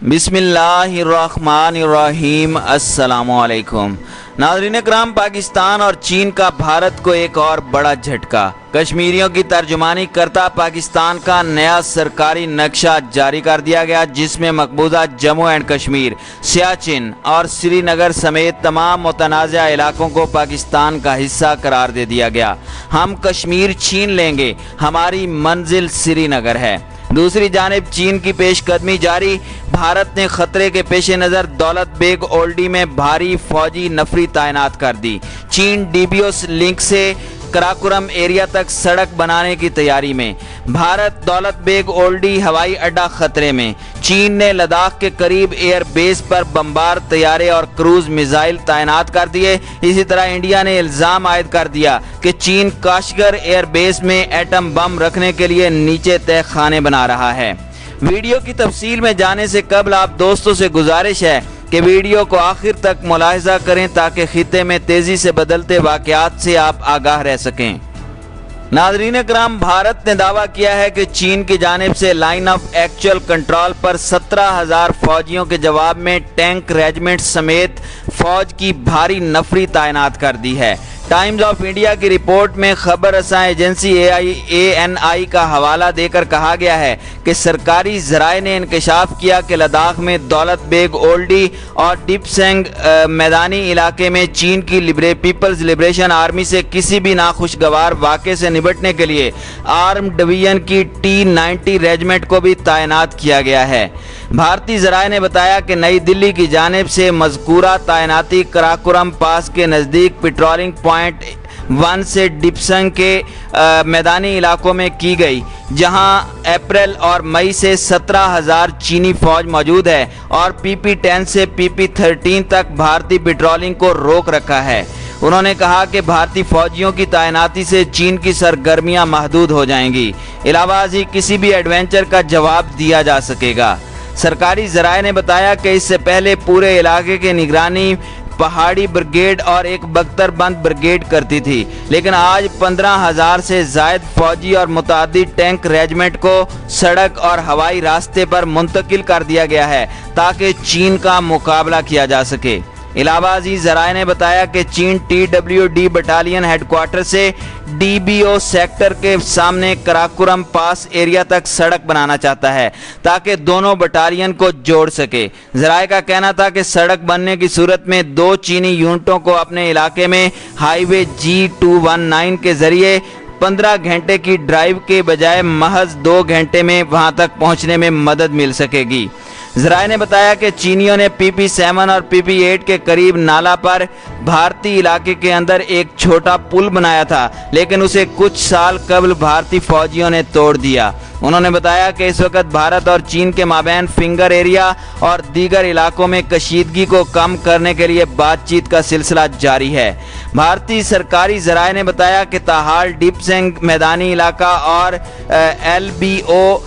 बिस्मिल्लाहिर्रहमानिर्रहीम। अस्सलामुअलैकुम नाज़रीन कराम, पाकिस्तान और चीन का भारत को एक और बड़ा झटका। कश्मीरियों की तर्जुमानी करता पाकिस्तान का नया सरकारी नक्शा जारी कर दिया गया, जिसमें मकबूजा जम्मू एंड कश्मीर, सियाचिन और श्रीनगर समेत तमाम मुतनाज़ा इलाकों को पाकिस्तान का हिस्सा करार दे दिया गया। हम कश्मीर छीन लेंगे, हमारी मंजिल श्रीनगर है। दूसरी जानिब चीन की पेशकदमी जारी। भारत ने खतरे के पेश नज़र दौलत बेग ओल्डी में भारी फौजी नफरी तैनात कर दी। चीन डीबीओ लिंक से कराकोरम एरिया तक सड़क बनाने की तैयारी में। भारत दौलत बेग ओल्डी हवाई अड्डा खतरे में। चीन ने लद्दाख के करीब एयर बेस पर बमबार तैयारे और क्रूज मिसाइल तैनात कर दिए। इसी तरह इंडिया ने इल्ज़ाम आयद कर दिया कि चीन काशगर एयर बेस में एटम बम रखने के लिए नीचे तय खाने बना रहा है। वीडियो की तफसील में जाने से कबल आप दोस्तों से गुजारिश है कि वीडियो को आखिर तक मुलाहिजा करें ताकि खित्ते में तेजी से बदलते वाक़यात से आप आगाह रह सकें। नाज़रीन कराम, भारत ने दावा किया है कि चीन की जानिब से लाइन ऑफ एक्चुअल कंट्रोल पर 17,000 फौजियों के जवाब में टैंक रेजिमेंट समेत फौज की भारी नफरी तैनात कर दी है। टाइम्स ऑफ इंडिया की रिपोर्ट में खबर रसां एजेंसी ANI का हवाला देकर कहा गया है कि सरकारी ज़राए ने इंकशाफ किया कि लद्दाख में दौलत बेग ओल्डी और डिपसेंग मैदानी इलाके में चीन की पीपल्स लिबरेशन आर्मी से किसी भी नाखुशगवार वाक़े से निपटने के लिए आर्म डिवीजन की T-90 रेजिमेंट को भी तैनात किया गया है। भारतीय ज़राए ने बताया कि नई दिल्ली की जानिब से मज़कूरा तैनाती कराकोरम पास के नज़दीक पेट्रोलिंग पॉइंट 1 से डिपसंग के मैदानी इलाकों में की गई, जहां अप्रैल और मई से 17,000 चीनी फौज मौजूद है और PP-10 से PP-13 तक भारतीय पेट्रोलिंग को रोक रखा है। उन्होंने कहा कि भारतीय फौजियों की तैनाती से चीन की सरगर्मियां महदूद हो जाएंगी। इलाहाबादी किसी भी एडवेंचर का जवाब दिया जा सकेगा। सरकारी ज़राए ने बताया कि इससे पहले पूरे इलाके की निगरानी पहाड़ी ब्रिगेड और एक बख्तरबंद ब्रिगेड करती थी, लेकिन आज 15,000 से ज़ायद फौजी और मुतादिद टैंक रेजिमेंट को सड़क और हवाई रास्ते पर मुंतकिल कर दिया गया है ताकि चीन का मुकाबला किया जा सके। इलाहाबादी ज़राए ने बताया कि चीन TWD बटालियन हेडक्वार्टर से DBO सेक्टर के सामने कराकोरम पास एरिया तक सड़क बनाना चाहता है ताकि दोनों बटालियन को जोड़ सके। ज़राए का कहना था कि सड़क बनने की सूरत में 2 चीनी यूनिटों को अपने इलाके में हाईवे G219 के जरिए 15 घंटे की ड्राइव के बजाय महज 2 घंटे में वहां तक पहुंचने में मदद मिल सकेगी। ज़राए ने बताया कि चीनियों ने PP-7 और PP-8 के करीब नाला पर भारतीय इलाके के अंदर एक छोटा पुल बनाया था, लेकिन उसे कुछ साल कबल भारतीय फौजियों ने तोड़ दिया। उन्होंने बताया कि इस वक्त भारत और चीन के माबैन फिंगर एरिया और दीगर इलाकों में कशीदगी को कम करने के लिए बातचीत का सिलसिला जारी है। भारतीय सरकारी ज़राए ने बताया कि ताहाल डिपसेंग मैदानी इलाका और LBO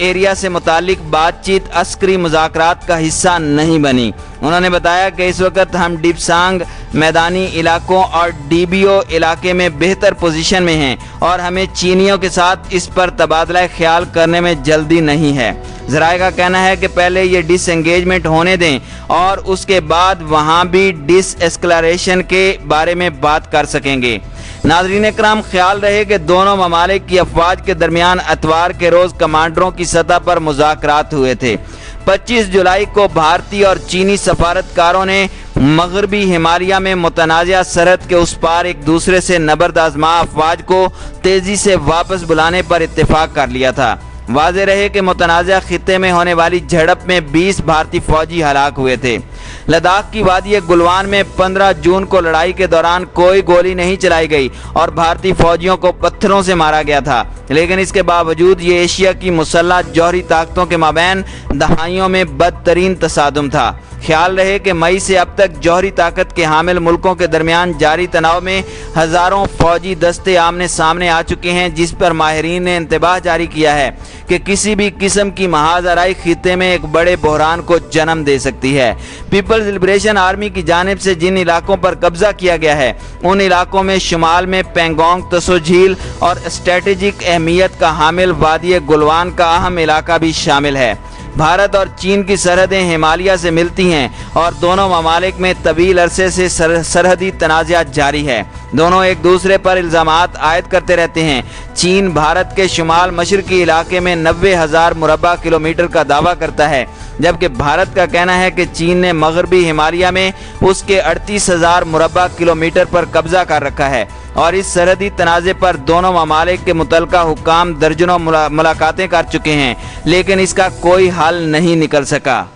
एरिया से मुतालिक बातचीत अस्करी मुज़ाकरात का हिस्सा नहीं बनी। उन्होंने बताया कि इस वक्त हम डिपसांग मैदानी इलाकों और DBO इलाके में बेहतर पोजीशन में हैं और हमें चीनियों के साथ इस पर तबादला ख्याल करने में जल्दी नहीं है। ज़राए का कहना है कि पहले ये डिसएंगेजमेंट होने दें और उसके बाद वहाँ भी डिसएस्कलेशन के बारे में बात कर सकेंगे। नाज़रीन कराम, ख्याल रहे कि दोनों ममालिक की अफवाज के दरमियान अतवार के रोज़ कमांडरों की सतह पर मुज़ाकरात हुए थे। 25 जुलाई को भारतीय और चीनी सफारतकारों ने मगरबी हिमालय में मुतनाज़ा सरहद के उस पार एक दूसरे से नबर्द आज़मा अफवाज को तेज़ी से वापस बुलाने पर इत्तेफाक कर लिया था। वाज़ेह रहे कि मुतनाज़ा खित्ते में होने वाली झड़प में 20 भारतीय फौजी हलाक हुए थे। लद्दाख की वादी गुलवान में 15 जून को लड़ाई के दौरान कोई गोली नहीं चलाई गई और भारतीय फौजियों को पत्थरों से मारा गया था, लेकिन इसके बावजूद ये एशिया की मुसल्लह जौहरी ताकतों के माबैन दहाइयों में बदतरीन तसादुम था। ख्याल रहे कि मई से अब तक जौहरी ताकत के हामिल मुल्कों के दरमियान जारी तनाव में हज़ारों फौजी दस्ते आमने सामने आ चुके हैं, जिस पर माहिरीन ने इंतबाह जारी किया है कि किसी भी किस्म की महाजराई खित्ते में एक बड़े बहरान को जन्म दे सकती है। पीपल्स लिबरेशन आर्मी की जानिब से जिन इलाकों पर कब्जा किया गया है, उन इलाकों में शुमाल में पेंगोंग तसो झील और स्ट्रेटेजिक अहमियत का हामिल वादी गुलवान का अहम इलाका भी शामिल है। भारत और चीन की सरहदें हिमालय से मिलती हैं और दोनों ममालिक में तवील अरसे से सरहदी तनाज़ात जारी है। दोनों एक दूसरे पर इल्ज़ामात आयद करते रहते हैं। चीन भारत के शुमाल मशरकी इलाके में 90,000 मुरब्बा किलोमीटर का दावा करता है, जबकि भारत का कहना है कि चीन ने मगरबी हिमालय में उसके 38,000 मुरब्बा किलोमीटर पर कब्जा कर रखा है और इस सरहदी तनाज़े पर दोनों ममालिक के मुतल्लिका हुक्काम दर्जनों मुलाकातें कर चुके हैं, लेकिन इसका कोई हल नहीं निकल सका।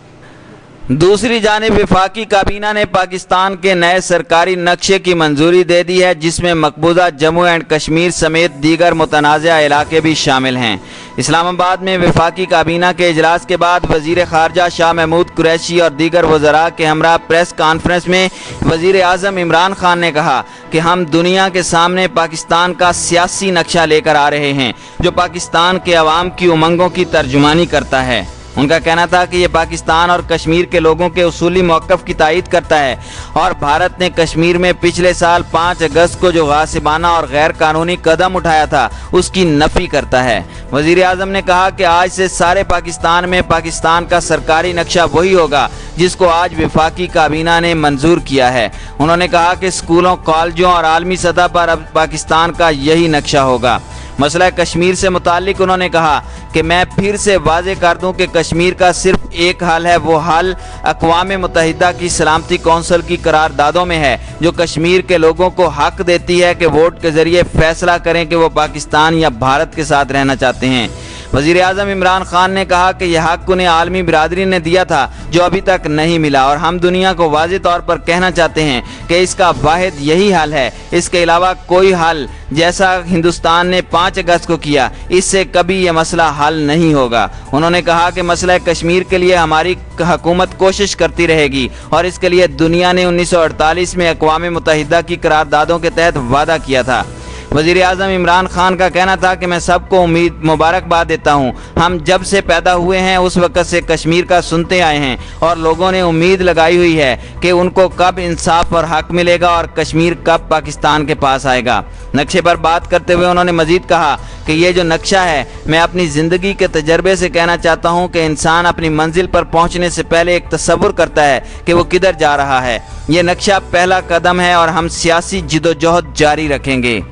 दूसरी जानिब वफाकी काबीना ने पाकिस्तान के नए सरकारी नक्शे की मंजूरी दे दी है, जिसमें मकबूजा जम्मू एंड कश्मीर समेत दीगर मुतनाज़ा इलाके भी शामिल हैं। इस्लामाबाद में वफाकी काबीना के इजलास के बाद वज़ीर ख़ारजा शाह महमूद कुरैशी और दीगर वज़रा के हमरा प्रेस कॉन्फ्रेंस में वज़ीर आज़म इमरान खान ने कहा कि हम दुनिया के सामने पाकिस्तान का सियासी नक्शा लेकर आ रहे हैं, जो पाकिस्तान के अवाम की उमंगों की तर्जुमानी करता है। उनका कहना था कि ये पाकिस्तान और कश्मीर के लोगों के उसूली मौक़िफ़ की तायीद करता है और भारत ने कश्मीर में पिछले साल 5 अगस्त को जो गासिबाना और गैर कानूनी कदम उठाया था, उसकी नफ़ी करता है। वज़ीर आज़म ने कहा कि आज से सारे पाकिस्तान में पाकिस्तान का सरकारी नक्शा वही होगा जिसको आज वफाकी काबीना ने मंजूर किया है। उन्होंने कहा कि स्कूलों, कॉलेजों और आलमी सतह पर अब पाकिस्तान का यही नक्शा होगा। मसला कश्मीर से मुतालिक उन्होंने कहा कि मैं फिर से वाज़े कर दूं कि कश्मीर का सिर्फ एक हल है, वो हल अक़वाम मुत्तहिदा की सलामती कौंसिल की करारदादों में है, जो कश्मीर के लोगों को हक देती है कि वोट के ज़रिए फैसला करें कि वो पाकिस्तान या भारत के साथ रहना चाहते हैं। वज़ीर आज़म इमरान खान ने कहा कि यह हक उन्हें आलमी बिरादरी ने दिया था, जो अभी तक नहीं मिला, और हम दुनिया को वाज़े तौर पर कहना चाहते हैं कि इसका वाहिद यही हल है। इसके अलावा कोई हल, जैसा हिंदुस्तान ने 5 अगस्त को किया, इससे कभी यह मसला हल नहीं होगा। उन्होंने कहा कि मसला कश्मीर के लिए हमारी हुकूमत कोशिश करती रहेगी और इसके लिए दुनिया ने 1948 में अक़वाम मुत्तहिदा की करारदादों के तहत वादा किया था। वज़ीर आज़म इमरान खान का कहना था कि मैं सबको मुबारकबाद देता हूँ। हम जब से पैदा हुए हैं उस वक़्त से कश्मीर का सुनते आए हैं और लोगों ने उम्मीद लगाई हुई है कि उनको कब इंसाफ और हक मिलेगा और कश्मीर कब पाकिस्तान के पास आएगा। नक्शे पर बात करते हुए उन्होंने मज़ीद कहा कि ये जो नक्शा है, मैं अपनी ज़िंदगी के तजर्बे से कहना चाहता हूँ कि इंसान अपनी मंजिल पर पहुँचने से पहले एक तसव्वुर करता है कि वो किधर जा रहा है। ये नक्शा पहला कदम है और हम सियासी जिदोजहद जारी रखेंगे।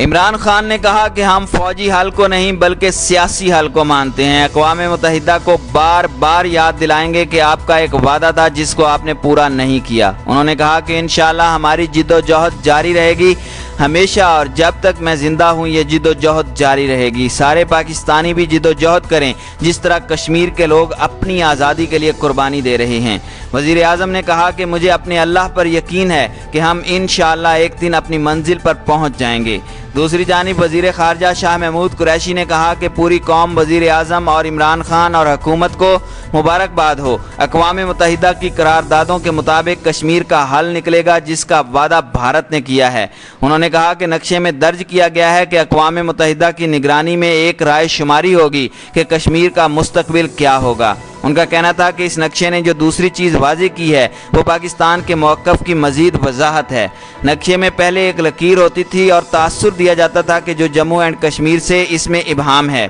इमरान खान ने कहा कि हम फौजी हल को नहीं बल्कि सियासी हल को मानते हैं। अक़वाम मुत्तहिदा को बार बार याद दिलाएंगे कि आपका एक वादा था जिसको आपने पूरा नहीं किया। उन्होंने कहा कि इंशाअल्लाह हमारी जिद्दोजहद जारी रहेगी हमेशा, और जब तक मैं ज़िंदा हूँ ये जिद्दोजहद जारी रहेगी। सारे पाकिस्तानी भी जिद्दोजहद करें जिस तरह कश्मीर के लोग अपनी आज़ादी के लिए कुर्बानी दे रहे हैं। वज़ीर आज़म ने कहा कि मुझे अपने अल्लाह पर यकीन है कि हम इंशाअल्लाह एक दिन अपनी मंजिल पर पहुँच जाएंगे। दूसरी जानिब वज़ीर ख़ारजा शाह महमूद कुरैशी ने कहा कि पूरी कौम वज़ीर आज़म और इमरान खान और हुकूमत को मुबारकबाद हो। अक़वाम मुत्तहिदा की करारदादों के मुताबिक कश्मीर का हल निकलेगा जिसका वादा भारत ने किया है। उन्होंने कहा कि नक्शे में दर्ज किया गया है कि अक़वाम मुत्तहिदा की निगरानी में एक राय शुमारी होगी कि कश्मीर का मुस्तक़बिल क्या होगा। उनका कहना था कि इस नक्शे ने जो दूसरी चीज़ वाज़े की है वो पाकिस्तान के मौक़िफ़ की मज़ीद वजाहत है। नक्शे में पहले एक लकीर होती थी और तासुर दिया जाता था कि जो जम्मू एंड कश्मीर से इसमें इबहाम है।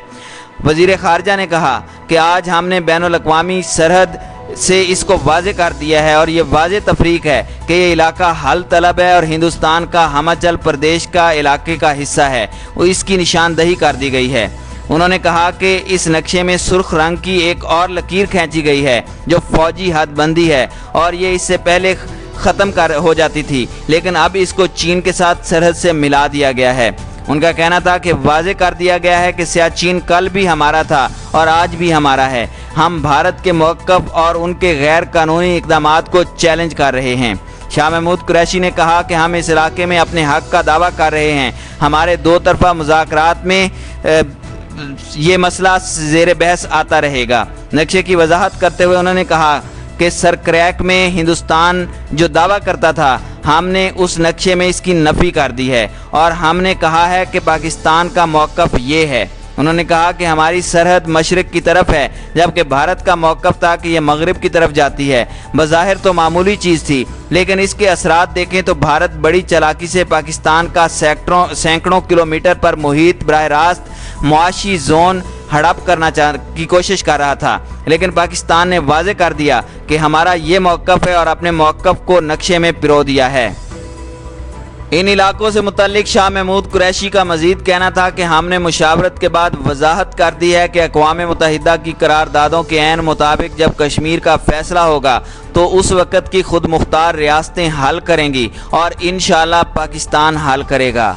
वज़ीर ख़ारजा ने कहा कि आज हमने बैनुल अक़वामी सरहद से इसको वाज़े कर दिया है और ये वाज़े तफरीक है कि ये इलाका हल तलब है और हिंदुस्तान का हिमाचल प्रदेश का इलाके का हिस्सा है, वो इसकी निशानदही कर दी गई है। उन्होंने कहा कि इस नक्शे में सुर्ख रंग की एक और लकीर खींची गई है जो फौजी हदबंदी है और ये इससे पहले ख़त्म हो जाती थी, लेकिन अब इसको चीन के साथ सरहद से मिला दिया गया है। उनका कहना था कि वाज़े कर दिया गया है कि सियाचिन कल भी हमारा था और आज भी हमारा है। हम भारत के मौक़िफ़ और उनके गैर कानूनी इक़दामात को चैलेंज कर रहे हैं। शाह महमूद कुरैशी ने कहा कि हम इस इलाके में अपने हक़ का दावा कर रहे हैं। हमारे दो तरफ़ा मुज़ाकरात में ये मसला ज़ेर बहस आता रहेगा। नक्शे की वजाहत करते हुए उन्होंने कहा कि सरक्रैक में हिंदुस्तान जो दावा करता था, हमने उस नक्शे में इसकी नफ़ी कर दी है और हमने कहा है कि पाकिस्तान का मौक़िफ़ ये है। उन्होंने कहा कि हमारी सरहद मशरिक़ की तरफ है जबकि भारत का मौक़िफ़ था कि यह मगरिब की तरफ जाती है। बज़ाहिर तो मामूली चीज़ थी, लेकिन इसके असरात देखें तो भारत बड़ी चालाकी से पाकिस्तान का सैकड़ों किलोमीटर पर मुहित बराह रास्त मुआशी जोन ہڑپ کرنا کی کوشش کر رہا تھا، لیکن پاکستان نے واضح کر دیا کہ ہمارا یہ موقف ہے اور اپنے موقف کو نقشے میں پرو دیا ہے۔ ان علاقوں سے متعلق شاہ محمود قریشی کا مزید کہنا تھا کہ ہم نے مشاورت کے بعد وضاحت کر دی ہے کہ اقوام متحدہ کی قراردادوں کے عین مطابق جب کشمیر کا فیصلہ ہوگا تو اس وقت کی خود مختار ریاستیں حل کریں گی اور انشاءاللہ پاکستان حل کرے گا۔